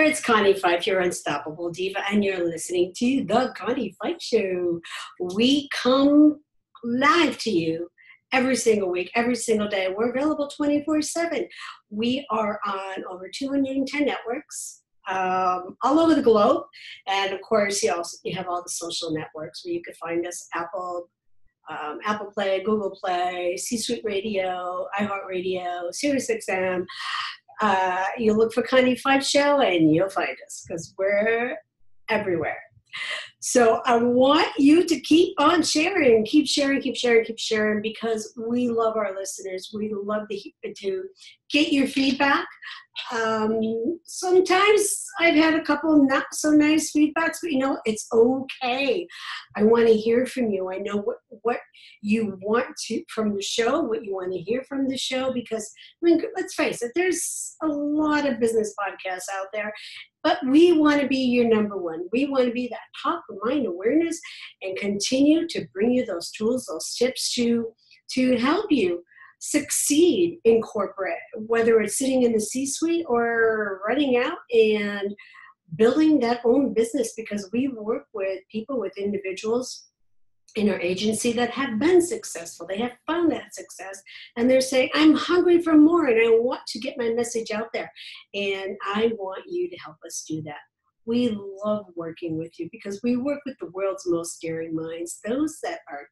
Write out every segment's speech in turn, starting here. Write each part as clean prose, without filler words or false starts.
It's Connie Pheiff, your unstoppable diva, and you're listening to The Connie Pheiff Show. We come live to you every single week, every single day. We're available 24/7. We are on over 210 networks all over the globe. And of course, you have all the social networks where you can find us: Apple Play, Google Play, C-Suite Radio, iHeartRadio, SiriusXM. You look for Connie Pheiff Show and you'll find us because we're everywhere. So I want you to keep on sharing, keep sharing, because we love our listeners. We love to get your feedback. Sometimes I've had a couple not so nice feedbacks, but it's okay. I want to hear from you. I know what you want from the show, what you want to hear from the show, because let's face it, there's a lot of business podcasts out there, but we want to be your number one. We want to be that top of mind awareness and continue to bring you those tools, those tips to help you succeed in corporate, whether it's sitting in the C-suite or running out and building that own business, because we work with people, with individuals in our agency that have been successful. They have found that success and they're saying, I'm hungry for more and I want to get my message out there. And I want you to help us do that. We love working with you because we work with the world's most daring minds, those that are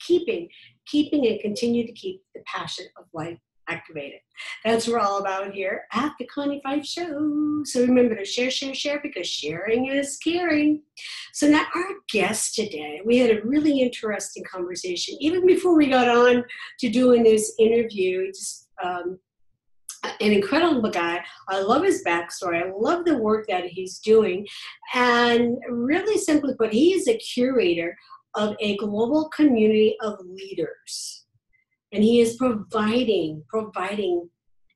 keeping and continue to keep the passion of life activated. That's what we're all about here at the Connie Pheiff Show. So remember to share, because sharing is caring. So now our guest today, we had a really interesting conversation. Even before we got on to doing this interview, just an incredible guy. I love his backstory. I love the work that he's doing. And really simply put, he is a curator of a global community of leaders. And he is providing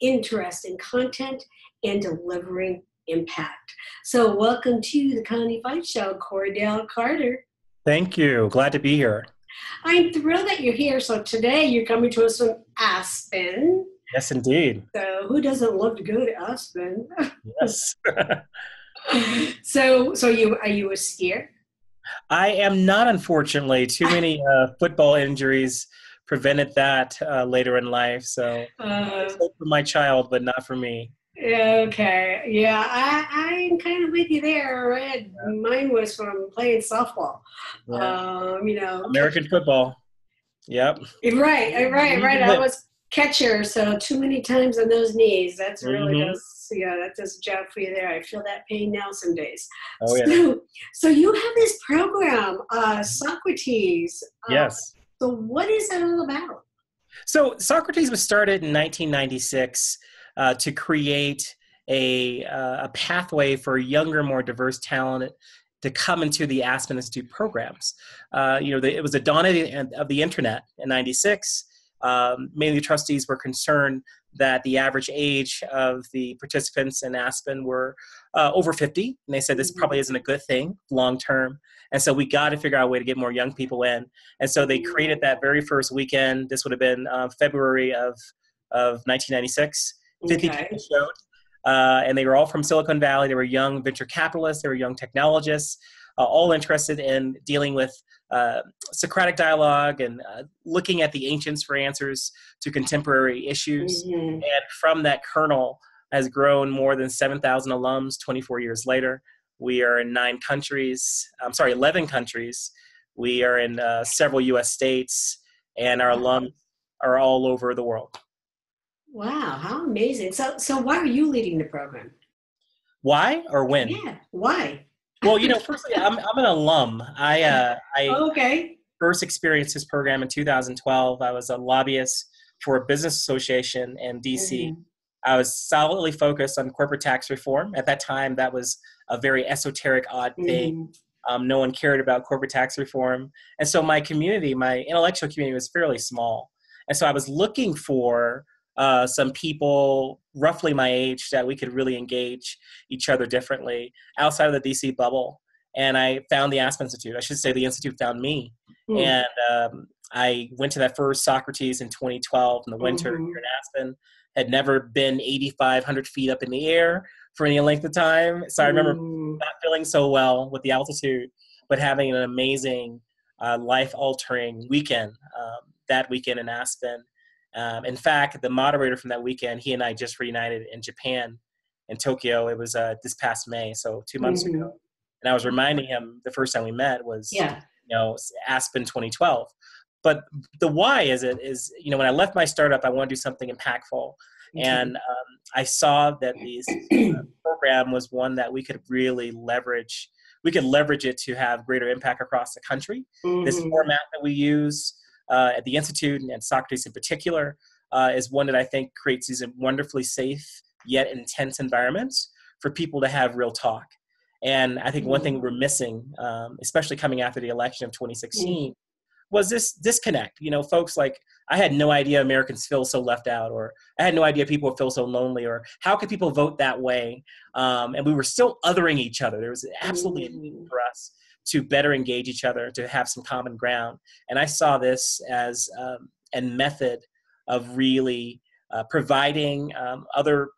interesting content and delivering impact. So welcome to the Connie Pheiff Show, Cordell Carter. Thank you. Glad to be here. I'm thrilled that you're here. So today you're coming to us from Aspen. Yes, indeed. So who doesn't love to go to Aspen? Yes. So are you a skier? I am not, unfortunately. Too many football injuries prevented that later in life. So it's hope for my child, but not for me. Okay. Yeah, I'm kind of with you there. Right? Mine was from playing softball. Yeah. American football. Yep. Right. I was catcher, so too many times on those knees. That's really that does a job for you there. I feel that pain now some days. Oh, yeah. So you have this program, Socrates. Yes. So what is that all about? So Socrates was started in 1996 to create a pathway for younger, more diverse talent to come into the Aspen Institute programs. It was the dawn of the internet in 96. Many of the trustees were concerned that the average age of the participants in Aspen were over 50. And they said this probably isn't a good thing long term. And so we got to figure out a way to get more young people in. And so they created that very first weekend. This would have been February of 1996. 50 people showed. And they were all from Silicon Valley. They were young venture capitalists. They were young technologists, all interested in dealing with Socratic dialogue and looking at the ancients for answers to contemporary issues. And from that kernel has grown more than 7,000 alums 24 years later. We are in 11 countries. We are in several U.S. states, and our alums are all over the world. Wow, how amazing. So why are you leading the program? Why or when? Yeah, why? Well, firstly, I'm an alum. I okay. First experienced this program in 2012. I was a lobbyist for a business association in D.C. I was solidly focused on corporate tax reform. At that time, that was a very esoteric, odd thing. No one cared about corporate tax reform. And so my community, my intellectual community, was fairly small. And so I was looking for some people roughly my age that we could really engage each other differently outside of the DC bubble. And I found the Aspen Institute. I should say the Institute found me. And I went to that first Socrates in 2012 in the winter here in Aspen. Had never been 8,500 feet up in the air, for any length of time. So I remember Mm. not feeling so well with the altitude, but having an amazing, life-altering weekend that weekend in Aspen. In fact, the moderator from that weekend, he and I just reunited in Japan, in Tokyo. It was this past May, so 2 months ago. Mm-hmm. And I was reminding him the first time we met was, Yeah. Aspen 2012. But the why is when I left my startup, I want to do something impactful. Okay. And I saw that this program was one that we could really leverage. We could leverage it to have greater impact across the country. This Mm-hmm. format that we use at the Institute and Socrates in particular is one that I think creates these wonderfully safe yet intense environments for people to have real talk. And I think one thing we're missing, especially coming after the election of 2016, was this disconnect. Folks like, I had no idea Americans feel so left out, or I had no idea people feel so lonely, or how could people vote that way? And we were still othering each other. There was absolutely a need for us to better engage each other, to have some common ground. And I saw this as a method of really providing other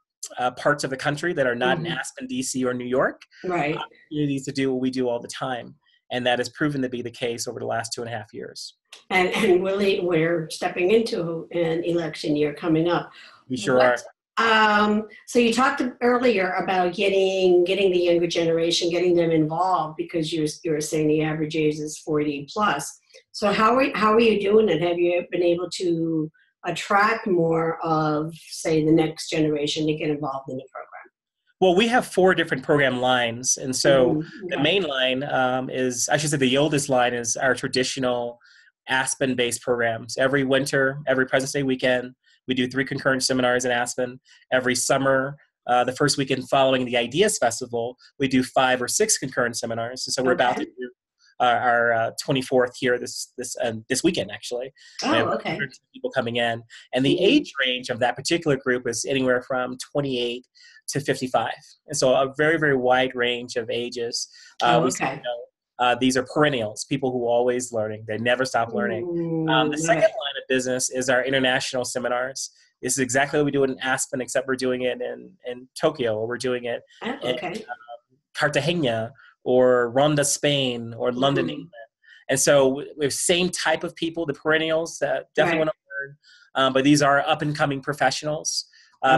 parts of the country that are not in Aspen, DC, or New York, Right. opportunities to do what we do all the time. And that has proven to be the case over the last 2.5 years. And Willie, we're stepping into an election year coming up. We sure are. So you talked earlier about getting the younger generation, getting them involved, because you were saying the average age is 40 plus. So how are you doing it? Have you been able to attract more of, say, the next generation to get involved in the program? Well, we have 4 different program lines. And so the main line the oldest line is our traditional Aspen-based programs. Every winter, every President's Day weekend, we do 3 concurrent seminars in Aspen. Every summer, the first weekend following the Ideas Festival, we do 5 or 6 concurrent seminars. And so we're about to do our 24th here this weekend, actually. Oh, okay. People coming in. And the age range of that particular group is anywhere from 28 to 55. And so a very, very wide range of ages. These are perennials, people who are always learning. They never stop learning. The second line of business is our international seminars. This is exactly what we do in Aspen, except we're doing it in Tokyo, or we're doing it in Cartagena, or Ronda, Spain, or London, England. And so we have same type of people, the perennials that definitely want to learn, but these are up-and-coming professionals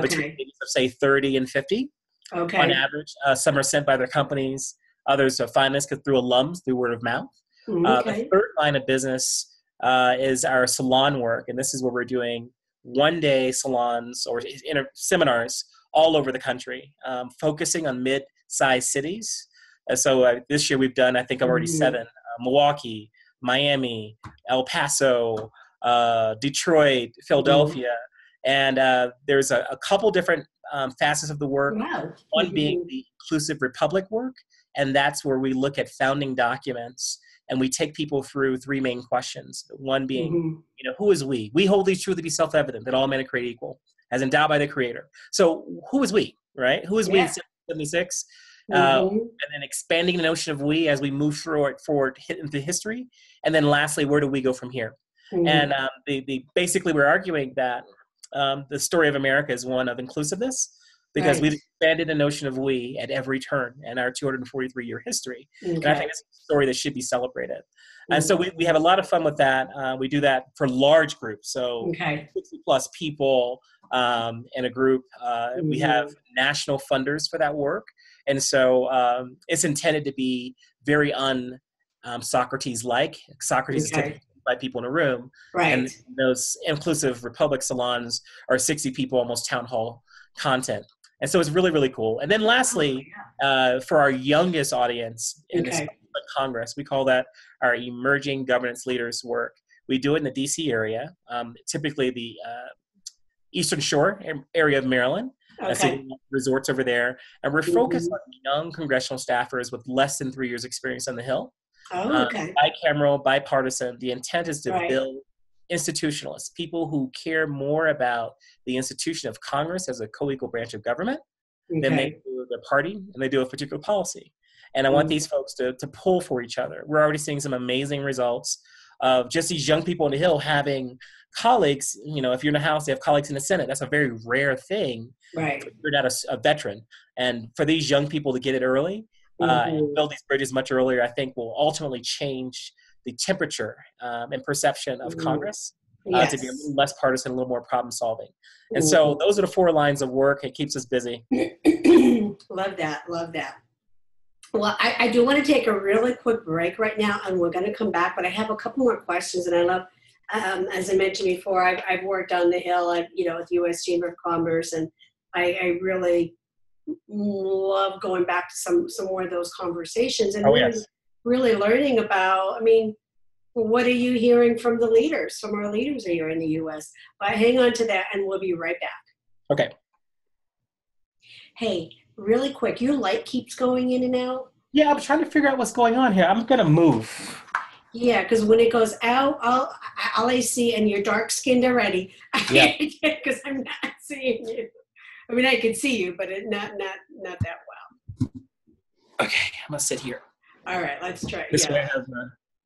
between the ages of, say, 30 and 50 on average. Some are sent by their companies. Others are finalists through alums, through word of mouth. The third line of business is our salon work, and this is where we're doing one-day salons or seminars all over the country, focusing on mid-sized cities. So this year we've done, I think, already 7: Milwaukee, Miami, El Paso, Detroit, Philadelphia, and there's a couple different facets of the work. One being the Inclusive Republic work, and that's where we look at founding documents and we take people through 3 main questions. One being, who is we? We hold these truths to be self-evident, that all men are created equal, as endowed by the Creator. So who is we, right? Who is we in 1776? And then expanding the notion of we as we move forward into history. And then lastly, where do we go from here? And basically we're arguing that the story of America is one of inclusiveness, because we've expanded the notion of we at every turn in our 243-year history. And I think it's a story that should be celebrated. And so we have a lot of fun with that. We do that for large groups, so 60 plus people in a group. We have national funders for that work. And so it's intended to be very Socrates-like. Socrates is typically by people in a room. And those Inclusive Republic salons are 60 people, almost town hall content. And so it's really, really cool. And then lastly, for our youngest audience in this Congress, we call that our Emerging Governance Leaders work. We do it in the DC area, typically the Eastern Shore area of Maryland. So resorts over there. And we're focused on young congressional staffers with less than 3 years experience on the Hill. Bicameral, bipartisan. The intent is to build institutionalists, people who care more about the institution of Congress as a co-equal branch of government than they do the party and they do a particular policy. And I want these folks to pull for each other. We're already seeing some amazing results. of just these young people on the Hill having colleagues. You know, if you're in a House, they have colleagues in the Senate. That's a very rare thing. Right. If you're not a veteran. And for these young people to get it early and build these bridges much earlier, I think will ultimately change the temperature and perception of Congress to be a little less partisan, a little more problem solving. And so those are the 4 lines of work. It keeps us busy. Love that. Love that. Well, I do want to take a really quick break right now, and we're going to come back, but I have a couple more questions, and I love, as I mentioned before, I've worked on the Hill, with U.S. Chamber of Commerce, and I really love going back to some more of those conversations and really learning about, what are you hearing from the leaders, from our leaders here in the U.S.? But hang on to that, and we'll be right back. Okay. Hey, really quick, your light keeps going in and out? Yeah, I'm trying to figure out what's going on here. I'm going to move. Yeah, because when it goes out, all I see, and you're dark-skinned already, because I'm not seeing you. I can see you, but not that well. Okay, I'm going to sit here. All right, let's try. This way I have,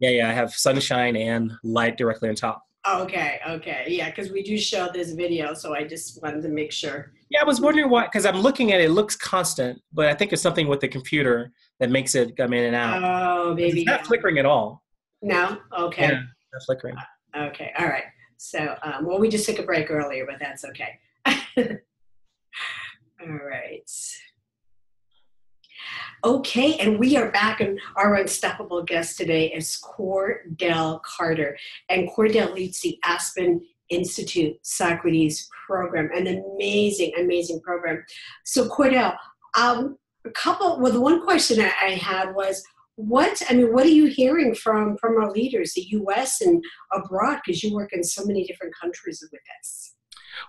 I have sunshine and light directly on top. Okay. Yeah, because we do show this video, so I just wanted to make sure. Yeah, I was wondering why, because I'm looking at it, it looks constant, but I think it's something with the computer that makes it come in and out. Oh, maybe. It's not flickering at all. No? Okay. Yeah, not flickering. Okay, all right. So, we just took a break earlier, but that's okay. All right. Okay, and we are back, and our unstoppable guest today is Cordell Carter. And Cordell leads the Aspen Institute Socrates program, an amazing, amazing program. So Cordell, the one question I had was, what are you hearing from our leaders, the U.S. and abroad, because you work in so many different countries with us?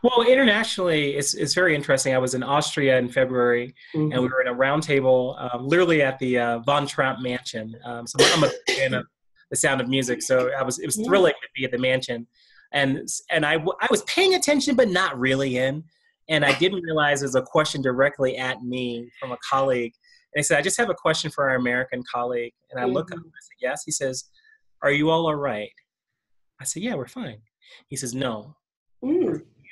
Well, internationally, it's very interesting. I was in Austria in February, and we were in a roundtable, literally at the Von Trapp mansion. So I'm a fan of the sound of music, so it was thrilling to be at the mansion, and I was paying attention, but not really in, and I didn't realize there was a question directly at me from a colleague, and he said, "I just have a question for our American colleague," and I look up, and I said, "Yes." He says, "Are you all right?" I said, "Yeah, we're fine." He says, "No.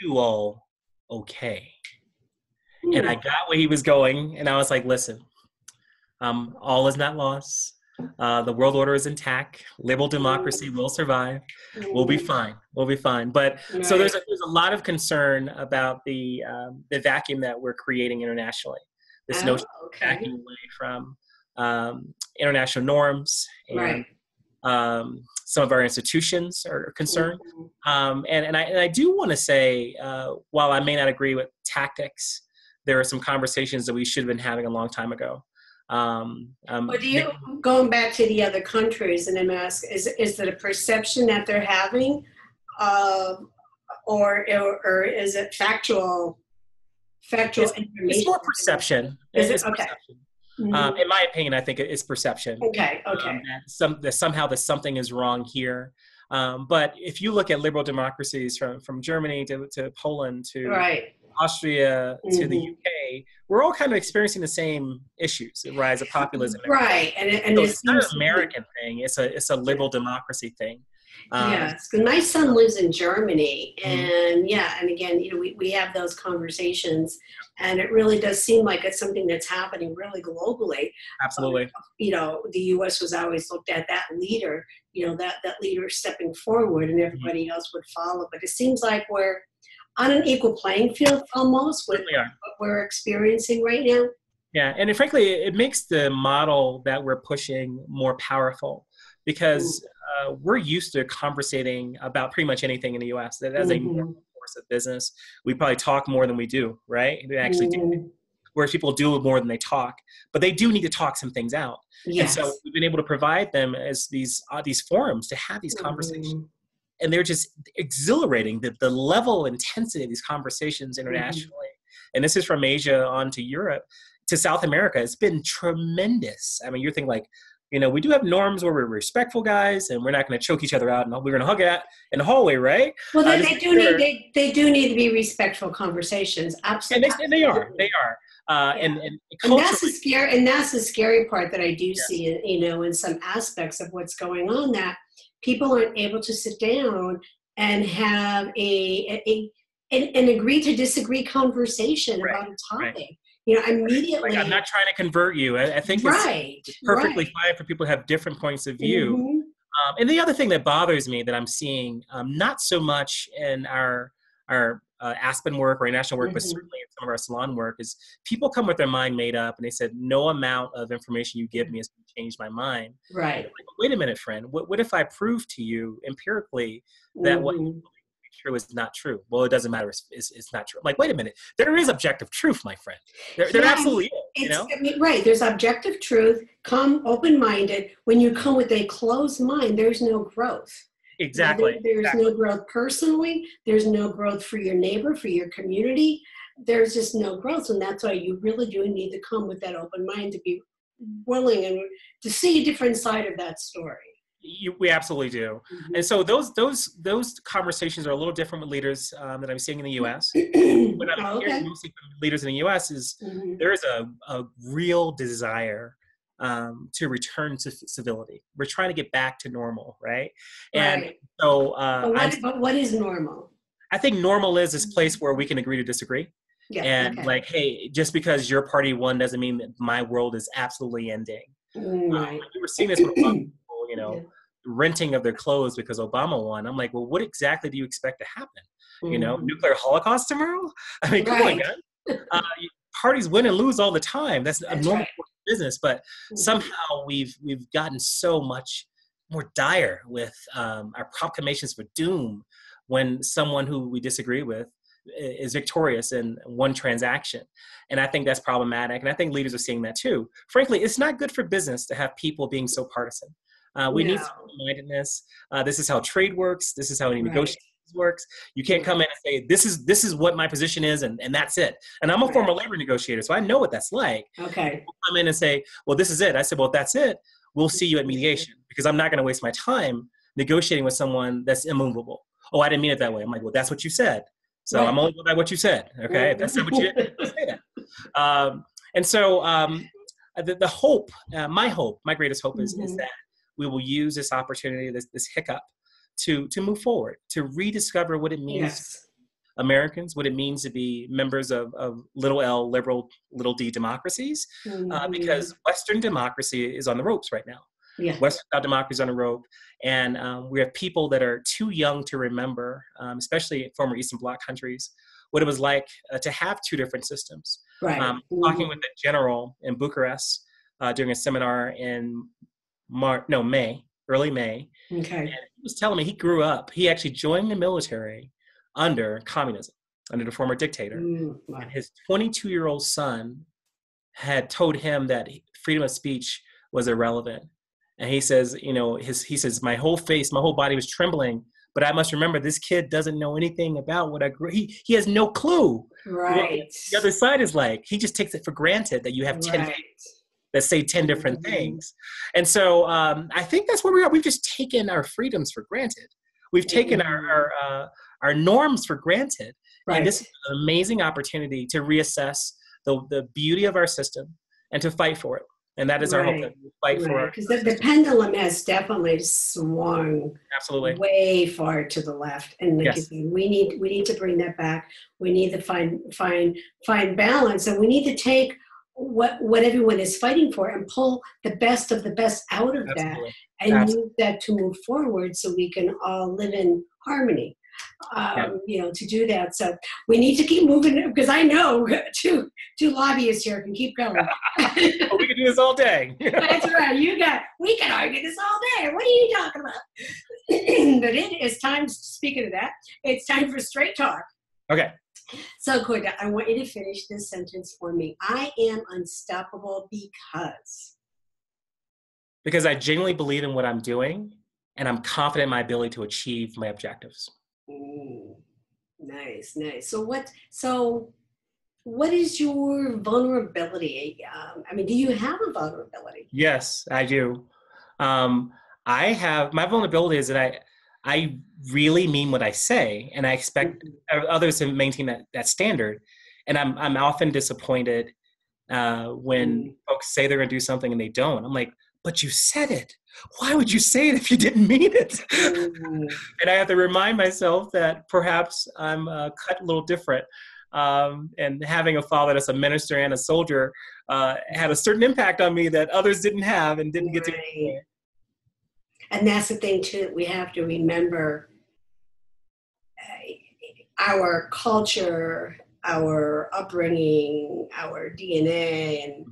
You all okay?" And I got where he was going, and I was like, listen, all is not lost. The world order is intact. Liberal democracy will survive. We'll be fine. But so there's a lot of concern about the vacuum that we're creating internationally. This notion of backing away from international norms and some of our institutions are concerned. And I do want to say, while I may not agree with tactics, there are some conversations that we should have been having a long time ago. Going back to the other countries, and I'm asking, is it a perception that they're having, or is it factual information? It's more perception. Is it? Okay. Perception. In my opinion, I think it's perception. Okay. That somehow that something is wrong here. But if you look at liberal democracies from Germany to Poland to Austria to the UK, we're all kind of experiencing the same issues: the rise of populism. Right, and so it's not an American thing; it's a liberal democracy thing. Yes, because my son lives in Germany, and and again, we have those conversations, and it really does seem like it's something that's happening really globally. Absolutely. The U.S. was always looked at that leader, that leader stepping forward, and everybody else would follow. But it seems like we're on an equal playing field almost with what we're experiencing right now. Yeah, and frankly, it makes the model that we're pushing more powerful because we're used to conversating about pretty much anything in the U.S. That as a normal course of business, we probably talk more than we do, right? We actually do. Whereas people do more than they talk, but they do need to talk some things out. Yes. And so we've been able to provide them as these forums to have these conversations. And they're just exhilarating, the level of intensity of these conversations internationally. And this is from Asia on to Europe to South America. It's been tremendous. I mean, you're thinking like, we do have norms where we're respectful guys and we're not going to choke each other out and we're going to hug it in the hallway, right? Well, they do need to be respectful conversations. Absolutely. And they are. And that's the scary part that I do see, in some aspects of what's going on, that people aren't able to sit down and have an agree to disagree conversation Right. about a Right. topic. You know, Like, I'm immediately. not trying to convert you. I think Right, it's perfectly right. fine for people to have different points of view. Mm-hmm, And the other thing that bothers me that I'm seeing, not so much in our Aspen work or international work, but mm-hmm. certainly in some of our salon work, is people come with their mind made up and they said, no amount of information you give me is going to change my mind. And Right. I'm like, wait a minute, friend. What if I prove to you empirically that what Mm-hmm. true is not true? Well, it doesn't matter. It's not true. I'm like, wait a minute. There is objective truth, my friend. There Yeah, I mean, absolutely is, you know? I mean, right. There's objective truth. Come open-minded. When you come with a closed mind, there's no growth. Exactly. There's Exactly. no growth personally. There's no growth for your neighbor, for your community. There's just no growth, and that's why you really do need to come with that open mind to be willing and to see a different side of that story. We absolutely do. And so those conversations are a little different with leaders that I'm seeing in the U.S. What I'm Oh, hearing okay. mostly from leaders in the U.S. is Mm-hmm. there is a real desire to return to civility. We're trying to get back to normal, right? And Right. so But what is normal? I think normal is this place where we can agree to disagree. Yeah. And Okay. like, hey, just because your party won doesn't mean that my world is absolutely ending. Right. We were seeing this with a lot of people, you Yeah. know, renting of their clothes because Obama won. I'm like, well, what exactly do you expect to happen? You know, Mm-hmm. nuclear holocaust tomorrow? I mean, come on, Right. guys. Parties win and lose all the time. That's a That's normal right. business. But Mm-hmm. somehow we've gotten so much more dire with our proclamations for doom when someone who we disagree with is victorious in one transaction. And I think that's problematic. And I think leaders are seeing that too. Frankly, it's not good for business to have people being so partisan. We need some No. mindedness. This is how trade works. This is how any Right. negotiations works. You can't come Right. in and say, this is what my position is, and that's it. And I'm a Right. former labor negotiator, so I know what that's like. Okay. People come in and say, well, this is it. I said, well, if that's it, we'll see you at mediation, because I'm not going to waste my time negotiating with someone that's immovable. Oh, I didn't mean it that way. I'm like, well, that's what you said. So I'm Right. only going by what you said. Okay. If that's not what you did, don't say that. And so the hope, my greatest hope is Mm-hmm. that we will use this opportunity, this hiccup, to move forward, to rediscover what it means Yes. Americans, what it means to be members of little L liberal, little D democracies, Mm-hmm. because Western democracy is on the ropes right now. Yeah. Western democracy is on the rope, and we have people that are too young to remember, especially former Eastern Bloc countries, what it was like to have two different systems. Right. Talking Mm-hmm. with a general in Bucharest during a seminar in early May, Okay. and he was telling me he grew up. He actually joined the military under communism, under the former dictator. Wow. And his 22-year-old son had told him that freedom of speech was irrelevant. And he says, you know, he says, my whole body was trembling. But I must remember, this kid doesn't know anything about what I grew. He has no clue what Right. the other side is like. He just takes it for granted that you have 10 Right. that say 10 different Mm-hmm. things. And so I think that's where we are. We've just taken our freedoms for granted. We've taken Mm-hmm. our norms for granted. Right. And this is an amazing opportunity to reassess the beauty of our system and to fight for it. And that is our hope, that we fight for our Because the system. pendulum has definitely swung Absolutely. way far to the left, and like you Yes. said, we need to bring that back. We need to find balance, and we need to take what everyone is fighting for and pull the best of the best out of that, Absolutely. and Absolutely. use that to move forward, so we can all live in harmony. Yeah. You know, to do that. So we need to keep moving, because I know two lobbyists here can keep going. Well, we can do this all day. That's right. We can argue this all day. What are you talking about? But it is time, speaking of that, it's time for straight talk. Okay. So, Cordell, I want you to finish this sentence for me. I am unstoppable Because I genuinely believe in what I'm doing, and I'm confident in my ability to achieve my objectives. Nice. So what is your vulnerability? I mean, do you have a vulnerability? Yes, I do. I have, my vulnerability is that I really mean what I say, and I expect others to maintain that standard. And I'm often disappointed when folks say they're going to do something and they don't. I'm like, but you said it. Why would you say it if you didn't mean it? And I have to remind myself that perhaps I'm cut a little different. And having a father that's a minister and a soldier had a certain impact on me that others didn't have and didn't get to. And that's the thing too, that we have to remember. Our culture, our upbringing, our DNA, and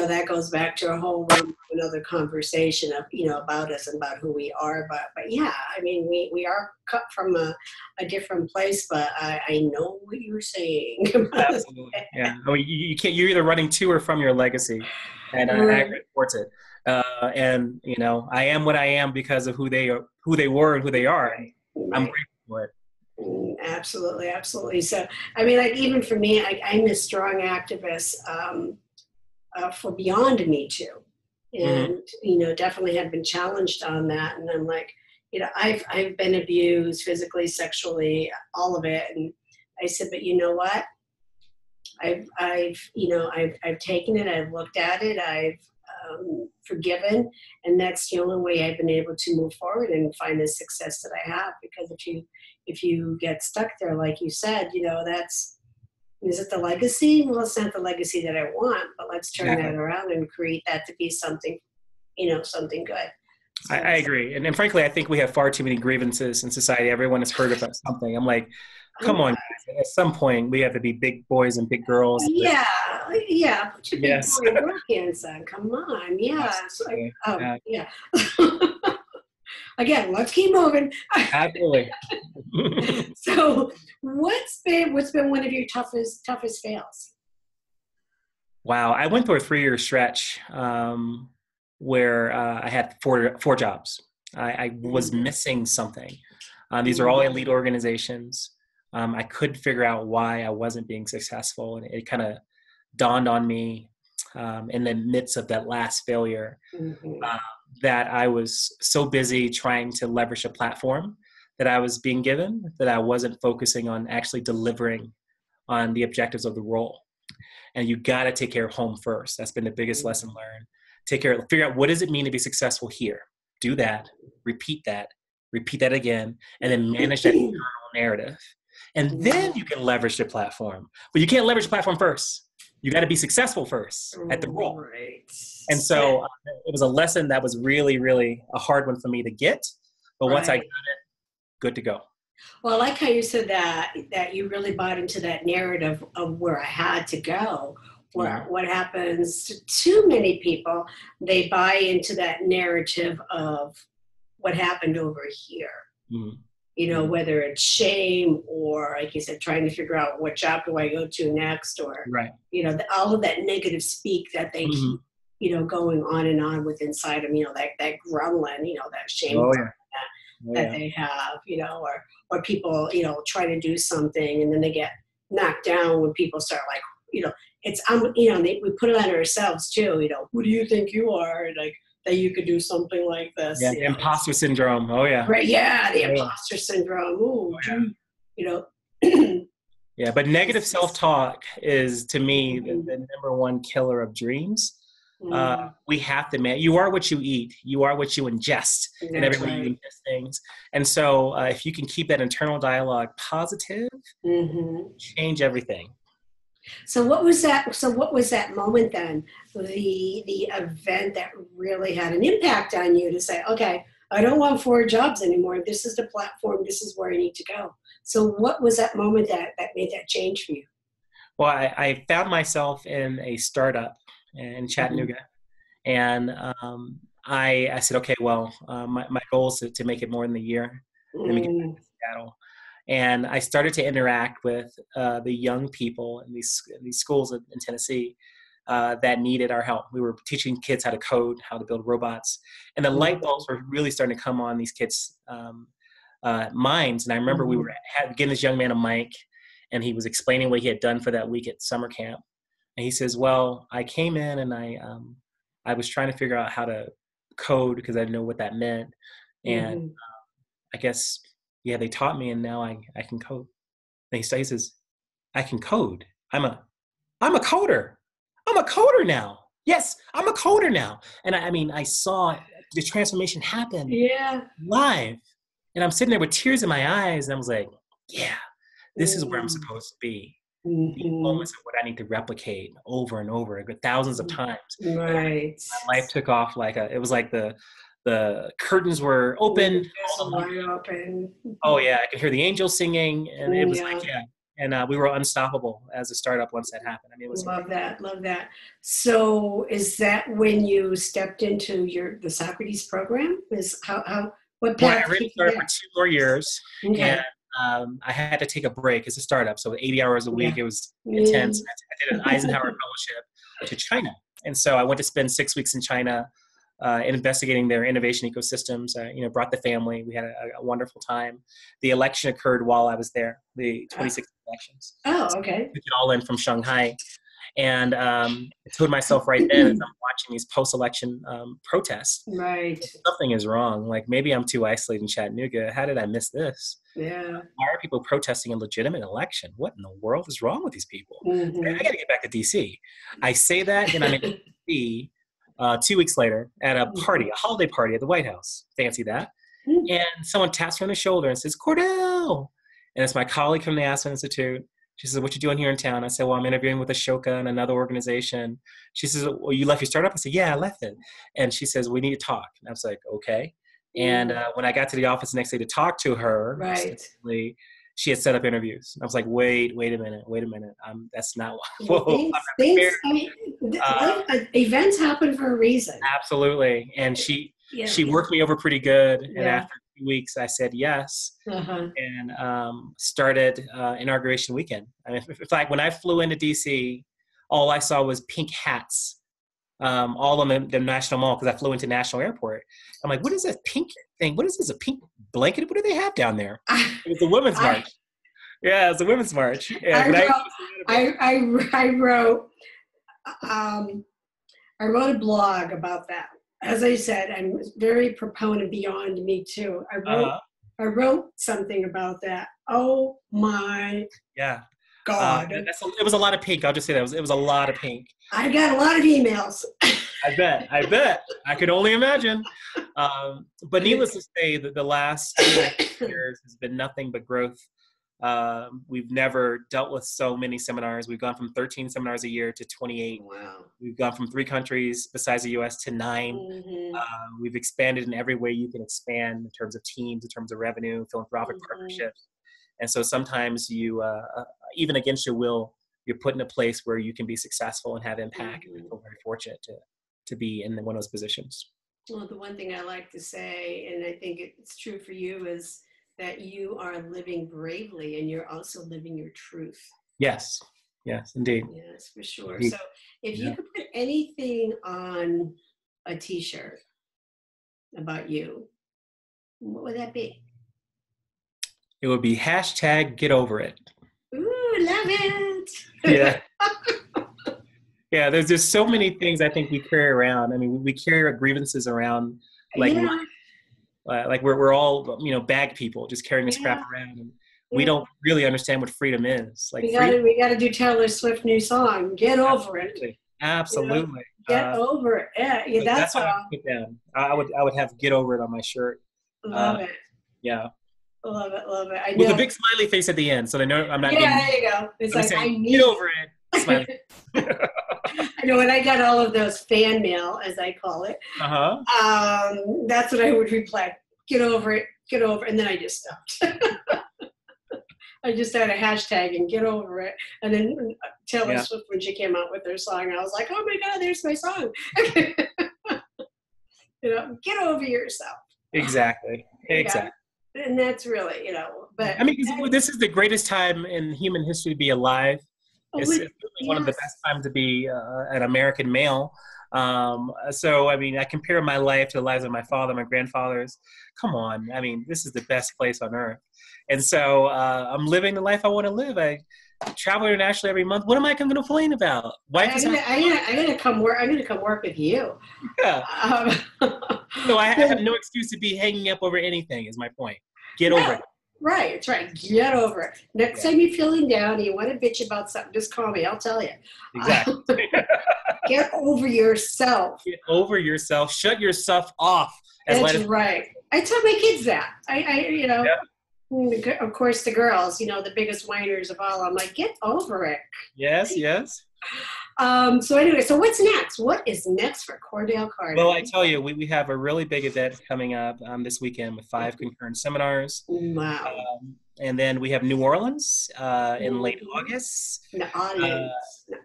that goes back to a whole another conversation of about us and about who we are. But yeah, I mean, we are cut from a different place. But I know what you were saying. Absolutely, yeah. I mean, you can't. You're either running to or from your legacy, and I agree towards it. And I am what I am because of who they were, and who they are. Right. I'm grateful for it. Absolutely, absolutely. So, I mean, like even for me, I'm a strong activist for beyond Me Too, and definitely have been challenged on that. And I'm like, I've been abused physically, sexually, all of it. And I said, but you know what? I've taken it. I've looked at it. I've forgiven, and that's the only way I've been able to move forward and find the success that I have. Because if you get stuck there, like you said, is it the legacy? Well, it's not the legacy that I want, but let's turn that around and create that to be something, something good. So, I agree. And frankly, I think we have far too many grievances in society. Everyone has heard about something. I'm like, come on, guys. At some point, we have to be big boys and big girls. Yeah. Put your big boy work hands on. Come on. Yeah. Yeah. Again, let's keep moving. Absolutely. So, what's been one of your toughest fails? Wow, I went through a 3-year stretch where I had four jobs. I was missing something. These are all elite organizations. I couldn't figure out why I wasn't being successful, and it kind of dawned on me in the midst of that last failure that I was so busy trying to leverage a platform that I was being given that I wasn't focusing on actually delivering on the objectives of the role. And you got to take care of home first. That's been the biggest lesson learned. Figure out what does it mean to be successful here. Do that, repeat that again, and then manage that internal narrative. And then you can leverage the platform. But you can't leverage the platform first. You got to be successful first at the role. Right. And so it was a lesson that was really, really a hard one for me to get. But once I got it, good to go. Well, I like how you said that you really bought into that narrative of where I had to go. What happens to too many people, they buy into that narrative of what happened over here. Whether it's shame or, like you said, trying to figure out what job do I go to next, or, all of that negative speak that they keep, going on and on with inside them, that grumbling, that shame that they have, or people, try to do something and then they get knocked down when people start like, we put it on ourselves too, who do you think you are? Like, that you could do something like this. Yeah, the imposter syndrome. Oh, yeah. Right, yeah, the imposter syndrome. Ooh, Yeah, but negative self-talk is, to me, the number one killer of dreams. We have to, you are what you eat. You are what you ingest. And everybody ingests things. And so if you can keep that internal dialogue positive, change everything. So what was that moment then, the event that really had an impact on you to say, okay, I don't want 4 jobs anymore. This is the platform. This is where I need to go. So what was that moment that made that change for you? Well, I found myself in a startup in Chattanooga. And I said, okay, well, my goal is to make it more than a year. Let me get back to Seattle. And I started to interact with the young people in these schools in Tennessee that needed our help. We were teaching kids how to code, how to build robots. And the light bulbs were really starting to come on these kids' minds. And I remember we were getting this young man a mic, and he was explaining what he had done for that week at summer camp. And he says, well, I came in and I was trying to figure out how to code because I didn't know what that meant. And I guess, they taught me, and now I can code. And he says, I can code. I'm a coder. I'm a coder now. yes, I'm a coder now. And I mean, I saw the transformation happen Yeah. live. And I'm sitting there with tears in my eyes. And I was like, yeah, this is where I'm Mm. supposed to be. These Mhm. moments of what I need to replicate over and over, thousands of times. And Right. my life took off it was like the curtains were opened. It's All the wide open. Oh yeah, I could hear the angels singing, and it was Yeah. like yeah, and we were unstoppable as a startup once that happened. I mean, it was Love incredible. that. Love that. So is that when you stepped into the Socrates program? Is how what Well, path I really took you started for there? 2 more years, and Okay. I had to take a break as a startup, so 80 hours a week. Yeah. It was intense. Mm. I did an Eisenhower Fellowship to China, and so I went to spend 6 weeks in China, investigating their innovation ecosystems. Brought the family. We had a wonderful time. The election occurred while I was there, the Uh, 2016 elections. oh, okay. Took it all in from Shanghai. And I told myself right then, as I'm watching these post-election protests, Right. something is wrong. Like maybe I'm too isolated in Chattanooga. How did I miss this? Yeah. Why are people protesting a legitimate election? What in the world is wrong with these people? I Hmm. got to get back to DC. I say that, and I'm in DC 2 weeks later at a party, a holiday party at the White House. Fancy that. And someone taps me on the shoulder and says, Cordell. And it's my colleague from the Aspen Institute. She says, what you doing here in town? I said, well, I'm interviewing with Ashoka and another organization. She says, well, you left your startup? I said, yeah, I left it. And she says, we need to talk. And I was like, okay. And when I got to the office the next day to talk to her, Right. she had set up interviews. I was like, wait a minute. That's not whoa, I'm not Things, prepared. I mean, events happen for a reason. Absolutely. And she Yeah. worked me over pretty good. And Yeah. after 2 weeks, I said yes. Uh-huh. And started inauguration weekend. I mean, in fact, when I flew into DC, all I saw was pink hats, all on the National Mall, because I flew into National Airport. I'm like, what is this pink thing? What is this, a pink blanket? What do they have down there? It was a women's march. Yeah, it was a women's march. Yeah, I wrote a blog about that. As I said, I'm very proponent beyond me too. I wrote something about that. Oh my God. It was a lot of pink. I'll just say that it was a lot of pink. I got a lot of emails. I bet. I could only imagine. But needless to say, that the last 2 years has been nothing but growth. We've never dealt with so many seminars. We've gone from 13 seminars a year to 28. Wow. We've gone from 3 countries besides the US to 9. Mm-hmm. We've expanded in every way you can expand in terms of teams, in terms of revenue, philanthropic partnerships. And so sometimes you, even against your will, you're put in a place where you can be successful and have impact. And I feel very fortunate to be in one of those positions. Well, the one thing I like to say, and I think it's true for you, is that you are living bravely and you're also living your truth. Yes, indeed. Yes, for sure. Indeed. So if you could put anything on a t-shirt about you, what would that be? It would be #GetOverIt. Ooh, love it. Yeah. Yeah, there's just so many things I think we carry around. I mean, we carry our grievances around like we're all, bag people just carrying this crap around. And we don't really understand what freedom is. Like we got to do Taylor Swift's new song, Get Over It. Absolutely. Get over it. Yeah, that's what I would put down. I would have Get Over It on my shirt. Love it. Yeah. Love it. I know. With a big smiley face at the end, so they know I'm not. Yeah, there you go. It's like I need Get over it. Smiley. I know when I got all of those fan mail, as I call it. That's what I would reply. Get over it. Get over it. And then I just stopped. I just had a hashtag and get over it. And then Taylor Swift, when she came out with her song, I was like, oh my God, there's my song. Get over yourself. Exactly. And that's really, but I mean, this is the greatest time in human history to be alive. It's really one of the best times to be an American male. So, I mean, I compare my life to the lives of my father, my grandfathers. Come on. I mean, this is the best place on earth. And so I'm living the life I want to live. I travel internationally every month. What am I going to complain about? I'm going to come work with you. Yeah. So I have no excuse to be hanging up over anything is my point. Get over it. Right. It's right. Get over it. Next time you're feeling down and you want to bitch about something, just call me. I'll tell you. Exactly. Get over yourself. Get over yourself. Shut yourself off. That's right. I tell my kids that. Yeah. Of course, the girls, the biggest whiners of all. I'm like, get over it. Yes, yes. So anyway, so what's next? What is next for Cordell Carter? Well, I tell you, we have a really big event coming up this weekend with 5 concurrent seminars. Wow. And then we have New Orleans in late August.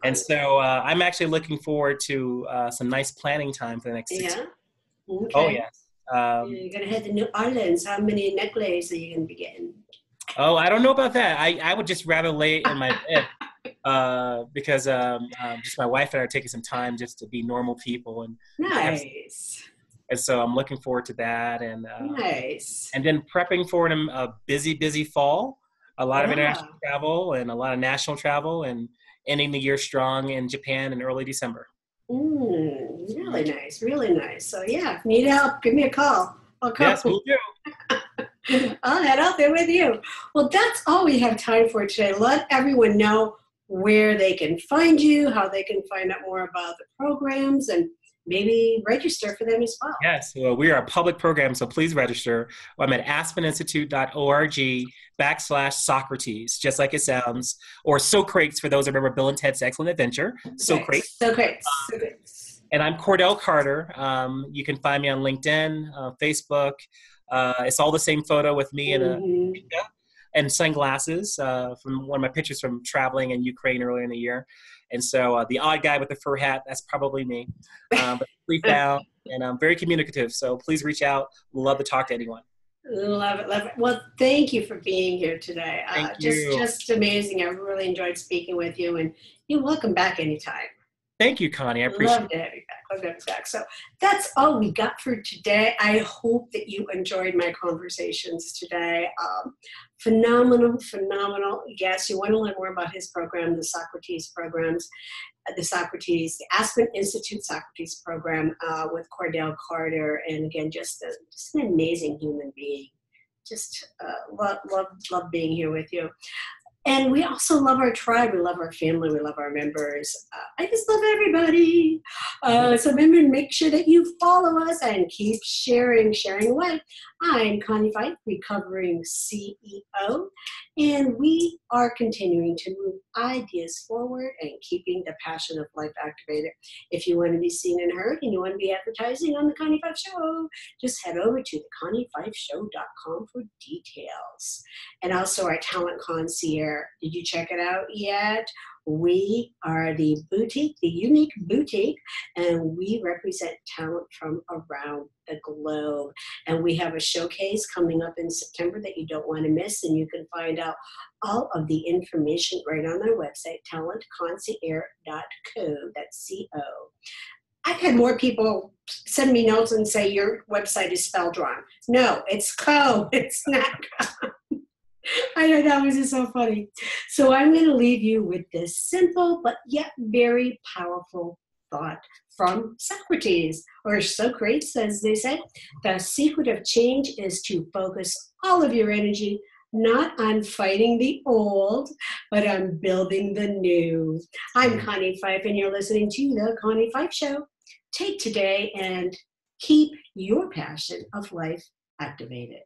And so I'm actually looking forward to some nice planning time for the next 6 weeks. Okay. Oh, yes. You're going to head to New Orleans. How many necklaces are you going to be getting? Oh, I don't know about that. I would just rather lay in my bed because just my wife and I are taking some time just to be normal people. And nice. And so I'm looking forward to that. And nice. And then prepping for a busy fall. A lot of international travel and a lot of national travel, and ending the year strong in Japan in early December. Really nice, really nice. So yeah, if you need help, give me a call. I'll come. Yes, we'll do. I'll head out there with you. Well, that's all we have time for today. Let everyone know where they can find you, how they can find out more about the programs, and maybe register for them as well. Yes, well, we are a public program, so please register. I'm at aspeninstitute.org/Socrates, just like it sounds, or Socrates for those who remember Bill and Ted's Excellent Adventure. Socrates. Socrates. And I'm Cordell Carter. You can find me on LinkedIn, Facebook. It's all the same photo with me and sunglasses from one of my pictures from traveling in Ukraine earlier in the year. And so the odd guy with the fur hat, that's probably me. But sleep down, and I'm very communicative. So please reach out. Love to talk to anyone. Love it, love it. Well, thank you for being here today. Thank you. Just amazing. I really enjoyed speaking with you, and you're welcome back anytime. Thank you, Connie. I appreciate it. Love to have you back. Love to have you back. So that's all we got for today. I hope that you enjoyed my conversations today. Phenomenal guest. You want to learn more about his program, the Socrates programs, the Aspen Institute Socrates program with Cordell Carter. And again, just an amazing human being. Just love being here with you. And we also love our tribe. We love our family. We love our members. I just love everybody. So remember, make sure that you follow us and keep sharing away. I'm Connie Pheiff, recovering CEO, and we are continuing to move ideas forward and keeping the passion of life activated. If you want to be seen and heard and you want to be advertising on the Connie Pheiff Show, just head over to theconniepfeifshow.com for details. And also our talent concierge. Did you check it out yet? We are the unique boutique, and we represent talent from around the globe. And we have a showcase coming up in September that you don't want to miss, and you can find out all of the information right on our website, talentconcierge.co. That's C-O. I've had more people send me notes and say your website is spelled wrong. No, it's co. It's not co. I know, that was just so funny. So I'm going to leave you with this simple but yet very powerful thought from Socrates, or Socrates, as they say. The secret of change is to focus all of your energy not on fighting the old, but on building the new. I'm Connie Pheiff, and you're listening to The Connie Pheiff Show. Take today and keep your passion of life activated.